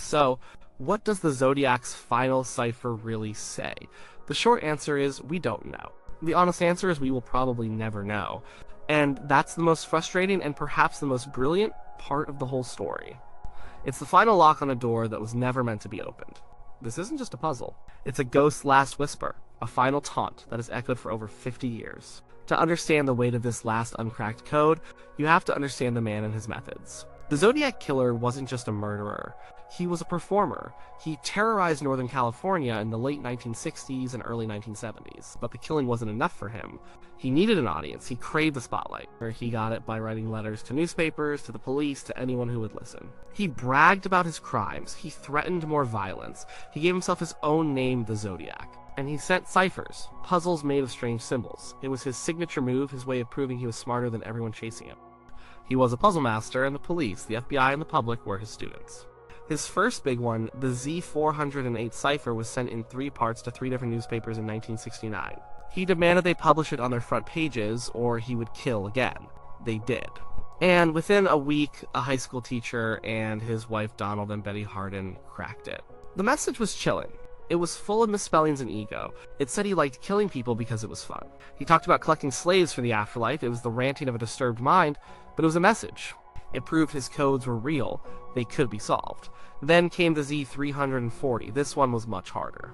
So, what does the Zodiac's final cipher really say? The short answer is we don't know. The honest answer is we will probably never know. And that's the most frustrating and perhaps the most brilliant part of the whole story. It's the final lock on a door that was never meant to be opened. This isn't just a puzzle. It's a ghost's last whisper, a final taunt that has echoed for over 50 years. To understand the weight of this last uncracked code, you have to understand the man and his methods. The Zodiac Killer wasn't just a murderer. He was a performer. He terrorized Northern California in the late 1960s and early 1970s, but the killing wasn't enough for him. He needed an audience. He craved the spotlight. He got it by writing letters to newspapers, to the police, to anyone who would listen. He bragged about his crimes. He threatened more violence. He gave himself his own name, the Zodiac. And he sent ciphers, puzzles made of strange symbols. It was his signature move, his way of proving he was smarter than everyone chasing him. He was a puzzle master, and the police, the FBI, and the public were his students. His first big one, the Z408 cipher, was sent in 3 parts to 3 different newspapers in 1969. He demanded they publish it on their front pages, or he would kill again. They did. And within a week, a high school teacher and his wife Donald and Betty Hardin cracked it. The message was chilling. It was full of misspellings and ego. It said he liked killing people because it was fun. He talked about collecting slaves for the afterlife. It was the ranting of a disturbed mind, but it was a message. It proved his codes were real. They could be solved. Then came the Z340. This one was much harder.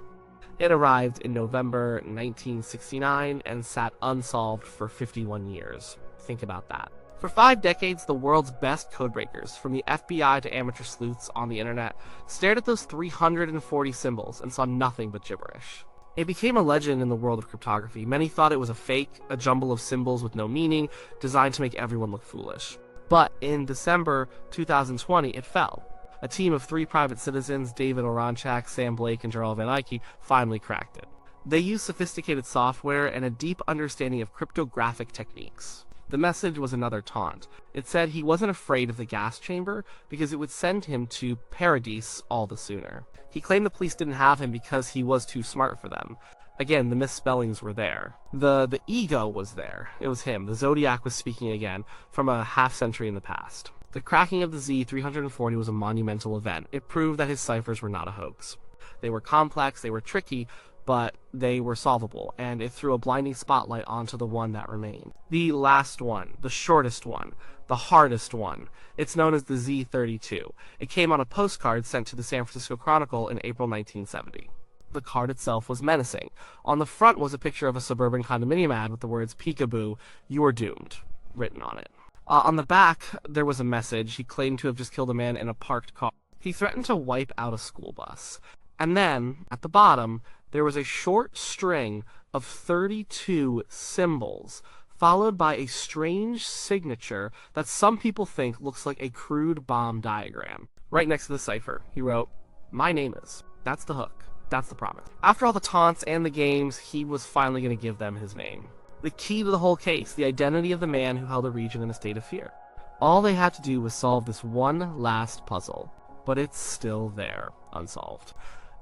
It arrived in November 1969 and sat unsolved for 51 years. Think about that. For 5 decades, the world's best codebreakers, from the FBI to amateur sleuths on the internet, stared at those 340 symbols and saw nothing but gibberish. It became a legend in the world of cryptography. Many thought it was a fake, a jumble of symbols with no meaning, designed to make everyone look foolish. But in December 2020, it fell. A team of 3 private citizens, David Oranchak, Sam Blake, and Jarrell Van Eyck, finally cracked it. They used sophisticated software and a deep understanding of cryptographic techniques. The message was another taunt. It said he wasn't afraid of the gas chamber because it would send him to Paradise all the sooner. He claimed the police didn't have him because he was too smart for them. Again, the misspellings were there. The ego was there. It was him. The Zodiac was speaking again from a half-century in the past. The cracking of the Z340 was a monumental event. It proved that his ciphers were not a hoax. They were complex, they were tricky, but they were solvable, and it threw a blinding spotlight onto the one that remained. The last one, the shortest one, the hardest one. It's known as the Z32. It came on a postcard sent to the San Francisco Chronicle in April 1970. The card itself was menacing. On the front was a picture of a suburban condominium ad with the words, "Peekaboo, you are doomed," written on it. On the back, there was a message. He claimed to have just killed a man in a parked car. He threatened to wipe out a school bus. And then, at the bottom, there was a short string of 32 symbols, followed by a strange signature that some people think looks like a crude bomb diagram. Right next to the cipher, he wrote, "My name is." That's the hook. That's the promise. After all the taunts and the games, he was finally going to give them his name. The key to the whole case, the identity of the man who held the region in a state of fear. All they had to do was solve this one last puzzle, but it's still there, unsolved.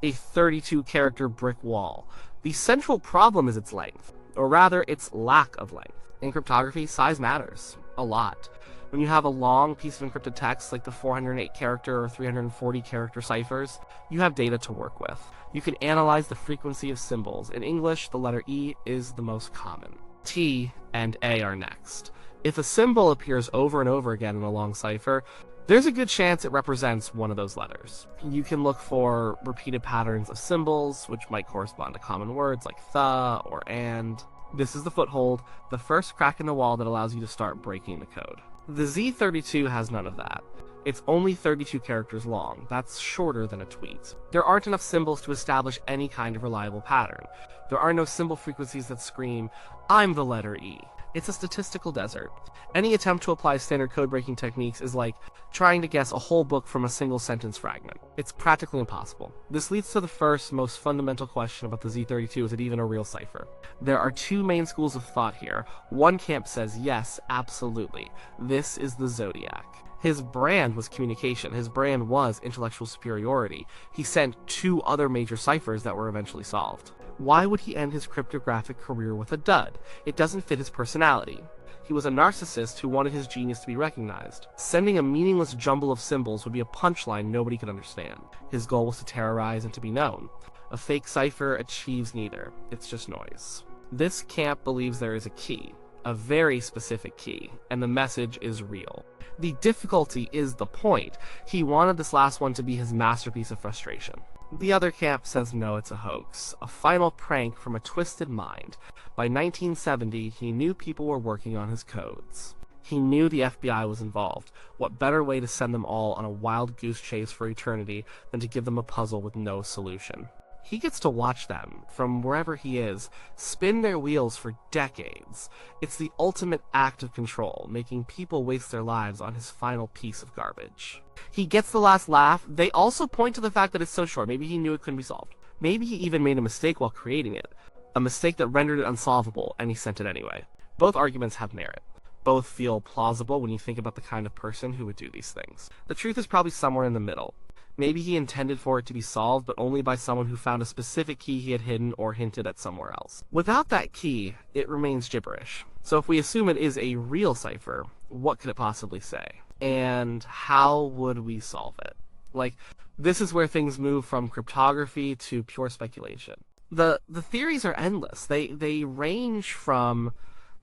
A 32-character brick wall. The central problem is its length, or rather, its lack of length. In cryptography, size matters. A lot. When you have a long piece of encrypted text like the 408-character or 340-character ciphers, you have data to work with. You can analyze the frequency of symbols. In English, the letter E is the most common. T and A are next. If a symbol appears over and over again in a long cipher, there's a good chance it represents one of those letters. You can look for repeated patterns of symbols, which might correspond to common words like the or and. This is the foothold, the first crack in the wall that allows you to start breaking the code. The Z32 has none of that. It's only 32 characters long. That's shorter than a tweet. There aren't enough symbols to establish any kind of reliable pattern. There are no symbol frequencies that scream, "I'm the letter E." It's a statistical desert. Any attempt to apply standard code-breaking techniques is like trying to guess a whole book from a single sentence fragment. It's practically impossible. This leads to the first, most fundamental question about the Z32: is it even a real cipher? There are 2 main schools of thought here. One camp says, yes, absolutely. This is the Zodiac. His brand was communication. His brand was intellectual superiority. He sent 2 other major ciphers that were eventually solved. Why would he end his cryptographic career with a dud? It doesn't fit his personality. He was a narcissist who wanted his genius to be recognized. Sending a meaningless jumble of symbols would be a punchline nobody could understand. His goal was to terrorize and to be known. A fake cipher achieves neither. It's just noise. This camp believes there is a key, a very specific key, and the message is real. The difficulty is the point. He wanted this last one to be his masterpiece of frustration. The other camp says no, it's a hoax, a final prank from a twisted mind. By 1970, he knew people were working on his codes. He knew the FBI was involved. What better way to send them all on a wild goose chase for eternity than to give them a puzzle with no solution? He gets to watch them, from wherever he is, spin their wheels for decades. It's the ultimate act of control, making people waste their lives on his final piece of garbage. He gets the last laugh. They also point to the fact that it's so short. Maybe he knew it couldn't be solved. Maybe he even made a mistake while creating it. A mistake that rendered it unsolvable, and he sent it anyway. Both arguments have merit. Both feel plausible when you think about the kind of person who would do these things. The truth is probably somewhere in the middle. Maybe he intended for it to be solved, but only by someone who found a specific key he had hidden or hinted at somewhere else. Without that key, it remains gibberish. So if we assume it is a real cipher, what could it possibly say? And how would we solve it? This is where things move from cryptography to pure speculation. The theories are endless. They range from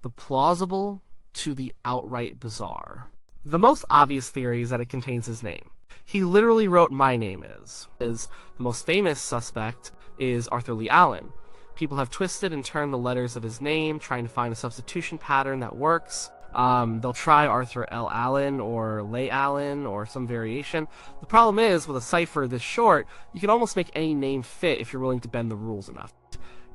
the plausible to the outright bizarre. The most obvious theory is that it contains his name. He literally wrote "my name is." The most famous suspect is Arthur Lee Allen. People have twisted and turned the letters of his name, trying to find a substitution pattern that works. They'll try Arthur L. Allen or Leigh Allen or some variation. The problem is, with a cipher this short, you can almost make any name fit if you're willing to bend the rules enough.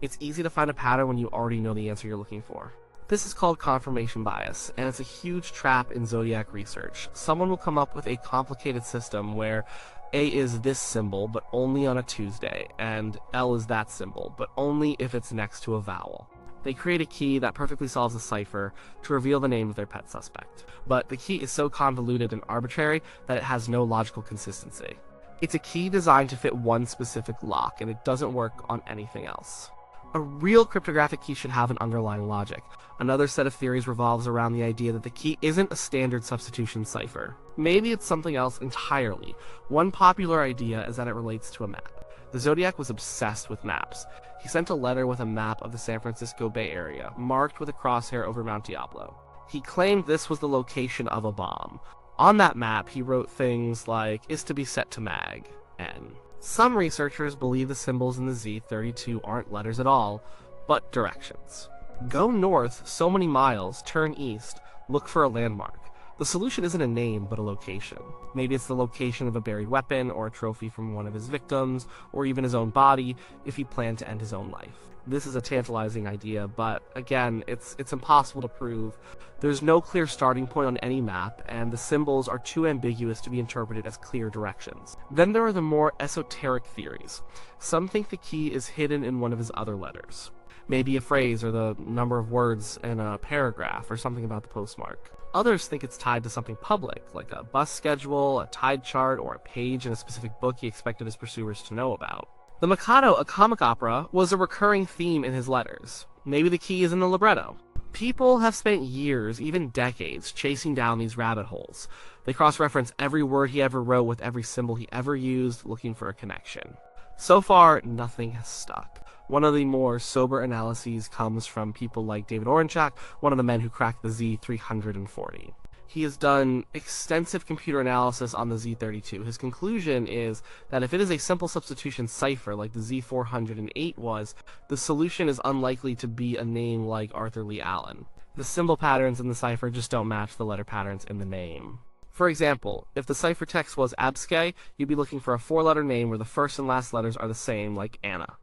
It's easy to find a pattern when you already know the answer you're looking for. This is called confirmation bias, and it's a huge trap in Zodiac research. Someone will come up with a complicated system where A is this symbol, but only on a Tuesday, and L is that symbol, but only if it's next to a vowel. They create a key that perfectly solves a cipher to reveal the name of their pet suspect. But the key is so convoluted and arbitrary that it has no logical consistency. It's a key designed to fit one specific lock, and it doesn't work on anything else. A real cryptographic key should have an underlying logic. Another set of theories revolves around the idea that the key isn't a standard substitution cipher. Maybe it's something else entirely. One popular idea is that it relates to a map. The Zodiac was obsessed with maps. He sent a letter with a map of the San Francisco Bay Area, marked with a crosshair over Mount Diablo. He claimed this was the location of a bomb. On that map, he wrote things like, "is to be set to mag," N. Some researchers believe the symbols in the Z32 aren't letters at all, but directions. Go north so many miles, turn east, look for a landmark. The solution isn't a name, but a location. Maybe it's the location of a buried weapon, or a trophy from one of his victims, or even his own body, if he planned to end his own life. This is a tantalizing idea, but again, it's impossible to prove. There's no clear starting point on any map, and the symbols are too ambiguous to be interpreted as clear directions. Then there are the more esoteric theories. Some think the key is hidden in one of his other letters. Maybe a phrase, or the number of words in a paragraph, or something about the postmark. Others think it's tied to something public, like a bus schedule, a tide chart, or a page in a specific book he expected his pursuers to know about. The Mikado, a comic opera, was a recurring theme in his letters. Maybe the key is in the libretto. People have spent years, even decades, chasing down these rabbit holes. They cross-reference every word he ever wrote with every symbol he ever used, looking for a connection. So far, nothing has stuck. One of the more sober analyses comes from people like David Orenchak, one of the men who cracked the Z340. He has done extensive computer analysis on the Z32. His conclusion is that if it is a simple substitution cipher like the Z408 was, the solution is unlikely to be a name like Arthur Lee Allen. The symbol patterns in the cipher just don't match the letter patterns in the name. For example, if the ciphertext was Abske, you'd be looking for a four-letter name where the first and last letters are the same, like Anna.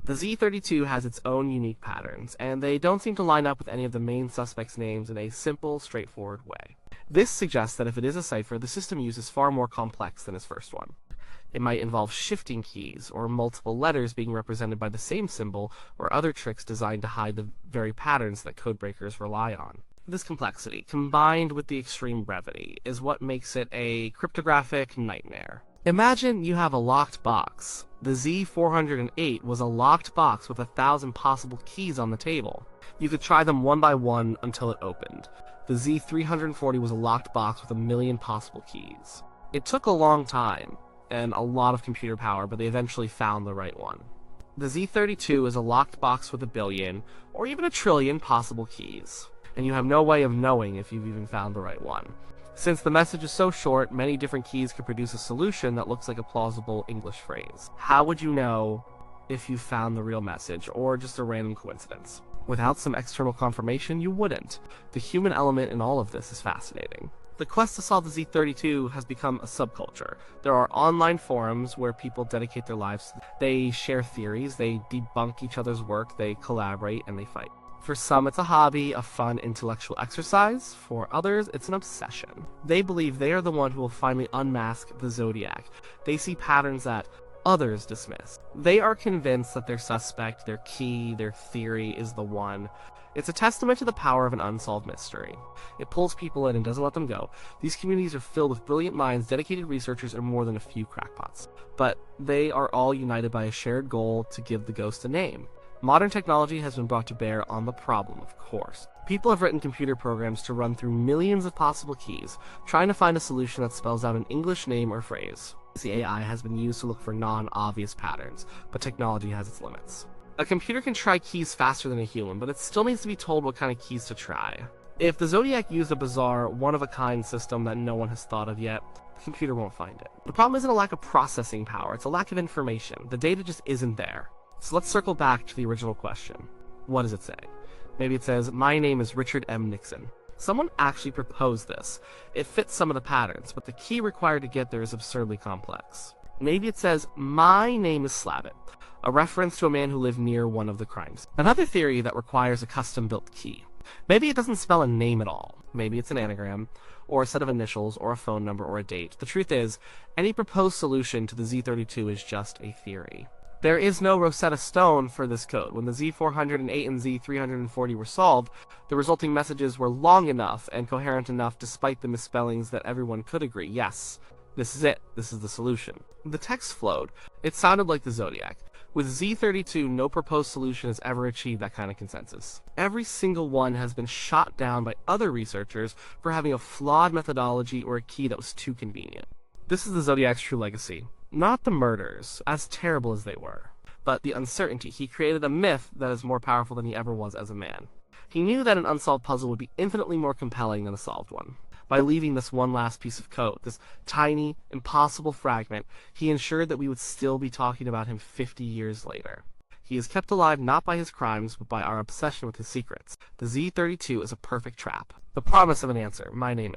The Z32 has its own unique patterns, and they don't seem to line up with any of the main suspects' names in a simple, straightforward way. This suggests that if it is a cipher, the system uses far more complex than its first one. It might involve shifting keys, or multiple letters being represented by the same symbol, or other tricks designed to hide the very patterns that codebreakers rely on. This complexity, combined with the extreme brevity, is what makes it a cryptographic nightmare. Imagine you have a locked box. The Z408 was a locked box with 1,000 possible keys on the table. You could try them one by one until it opened. The Z340 was a locked box with 1,000,000 possible keys. It took a long time and a lot of computer power, but they eventually found the right one. The Z32 is a locked box with 1,000,000,000 or even 1,000,000,000,000 possible keys, and you have no way of knowing if you've even found the right one. Since the message is so short, many different keys could produce a solution that looks like a plausible English phrase. How would you know if you found the real message, or just a random coincidence? Without some external confirmation, you wouldn't. The human element in all of this is fascinating. The quest to solve the Z32 has become a subculture. There are online forums where people dedicate their lives. They share theories, they debunk each other's work, they collaborate, and they fight. For some, it's a hobby, a fun intellectual exercise. For others, it's an obsession. They believe they are the one who will finally unmask the Zodiac. They see patterns that others dismiss. They are convinced that their suspect, their key, their theory is the one. It's a testament to the power of an unsolved mystery. It pulls people in and doesn't let them go. These communities are filled with brilliant minds, dedicated researchers, and more than a few crackpots. But they are all united by a shared goal to give the ghost a name. Modern technology has been brought to bear on the problem, of course. People have written computer programs to run through millions of possible keys, trying to find a solution that spells out an English name or phrase. The AI has been used to look for non-obvious patterns, but technology has its limits. A computer can try keys faster than a human, but it still needs to be told what kind of keys to try. If the Zodiac used a bizarre, one-of-a-kind system that no one has thought of yet, the computer won't find it. The problem isn't a lack of processing power, it's a lack of information. The data just isn't there. So let's circle back to the original question. What does it say? Maybe it says, "My name is Richard M. Nixon." Someone actually proposed this. It fits some of the patterns, but the key required to get there is absurdly complex. Maybe it says, "My name is Slavitt," a reference to a man who lived near one of the crimes. Another theory that requires a custom-built key. Maybe it doesn't spell a name at all. Maybe it's an anagram, or a set of initials, or a phone number, or a date. The truth is, any proposed solution to the Z32 is just a theory. There is no Rosetta Stone for this code. When the Z408 and Z340 were solved, the resulting messages were long enough and coherent enough despite the misspellings that everyone could agree, yes, this is it, this is the solution. The text flowed. It sounded like the Zodiac. With Z32, no proposed solution has ever achieved that kind of consensus. Every single one has been shot down by other researchers for having a flawed methodology or a key that was too convenient. This is the Zodiac's true legacy. Not the murders, as terrible as they were, but the uncertainty. He created a myth that is more powerful than he ever was as a man. He knew that an unsolved puzzle would be infinitely more compelling than a solved one. By leaving this one last piece of code, this tiny, impossible fragment, he ensured that we would still be talking about him 50 years later. He is kept alive not by his crimes, but by our obsession with his secrets. The Z32 is a perfect trap. The promise of an answer, "My name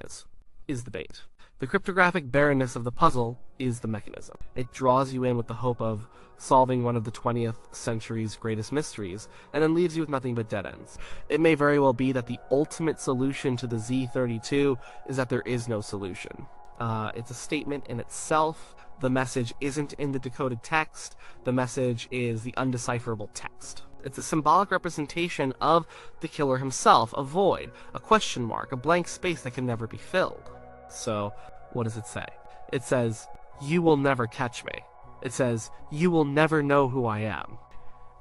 is the bait. The cryptographic barrenness of the puzzle is the mechanism. It draws you in with the hope of solving one of the 20th century's greatest mysteries, and then leaves you with nothing but dead ends. It may very well be that the ultimate solution to the Z32 is that there is no solution. It's a statement in itself. The message isn't in the decoded text. The message is the undecipherable text. It's a symbolic representation of the killer himself, a void, a question mark, a blank space that can never be filled. So, what does it say? It says, "You will never catch me." It says, "You will never know who I am."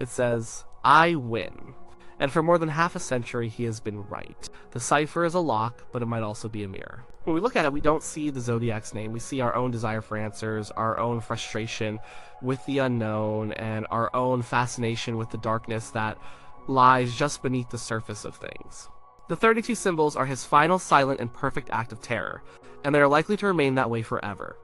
It says, "I win." And for more than half a century, he has been right. The cipher is a lock, but it might also be a mirror. When we look at it, we don't see the Zodiac's name. We see our own desire for answers, our own frustration with the unknown, and our own fascination with the darkness that lies just beneath the surface of things. The 32 symbols are his final silent and perfect act of terror, and they are likely to remain that way forever.